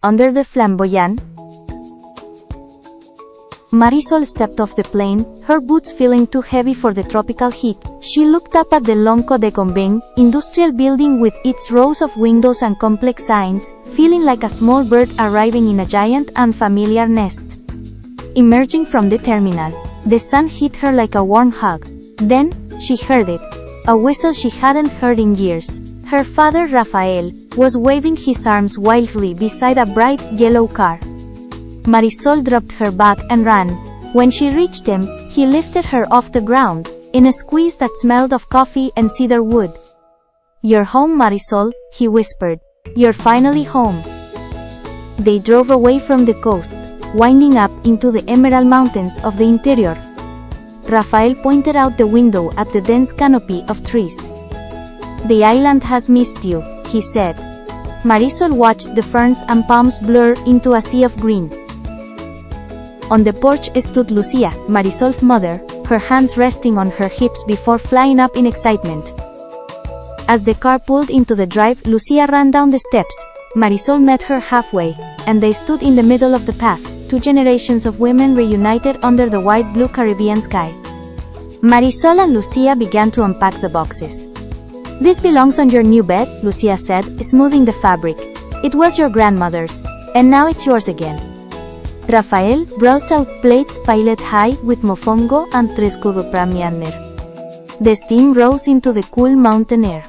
under the Flamboyan. Marisol stepped off the plane, her boots feeling too heavy for the tropical heat. She looked up at the Lonco de Convent, industrial building with its rows of windows and complex signs, feeling like a small bird arriving in a giant unfamiliar nest. Emerging from the terminal, the sun hit her like a warm hug. Then, she heard it. A whistle she hadn't heard in years. Her father, Rafael, was waving his arms wildly beside a bright yellow car. Marisol dropped her bag and ran. When she reached him, he lifted her off the ground, in a squeeze that smelled of coffee and cedar wood. "You're home, Marisol," he whispered. "You're finally home." They drove away from the coast, winding up into the emerald mountains of the interior. Rafael pointed out the window at the dense canopy of trees. "The island has missed you," he said. Marisol watched the ferns and palms blur into a sea of green. On the porch stood Lucia, Marisol's mother, her hands resting on her hips before flying up in excitement. As the car pulled into the drive, Lucia ran down the steps. Marisol met her halfway, and they stood in the middle of the path, two generations of women reunited under the wide blue Caribbean sky. Marisol and Lucia began to unpack the boxes. "This belongs on your new bed," Lucia said, smoothing the fabric. "It was your grandmother's, and now it's yours again." Rafael brought out plates piled high with mofongo and trescudo pramianer. The steam rose into the cool mountain air.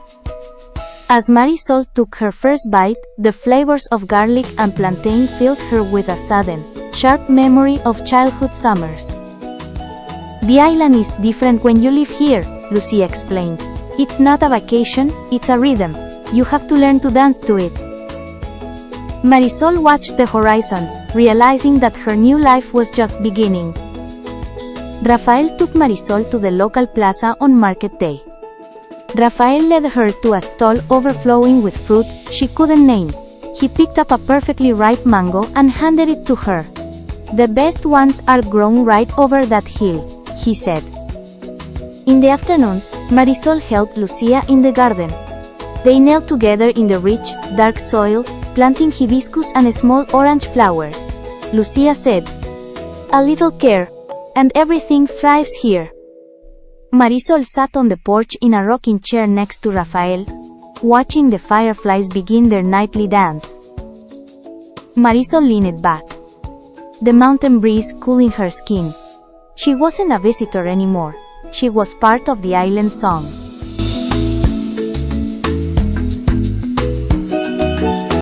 As Marisol took her first bite, the flavors of garlic and plantain filled her with a sudden, sharp memory of childhood summers. "The island is different when you live here," Lucia explained. "It's not a vacation, it's a rhythm. You have to learn to dance to it." Marisol watched the horizon, realizing that her new life was just beginning. Rafael took Marisol to the local plaza on market day. Rafael led her to a stall overflowing with fruit she couldn't name. He picked up a perfectly ripe mango and handed it to her. "The best ones are grown right over that hill," he said. In the afternoons, Marisol helped Lucia in the garden. They knelt together in the rich, dark soil, planting hibiscus and small orange flowers. Lucia said, "A little care, and everything thrives here." Marisol sat on the porch in a rocking chair next to Rafael, watching the fireflies begin their nightly dance. Marisol leaned back, the mountain breeze cooling her skin. She wasn't a visitor anymore. She was part of the island song.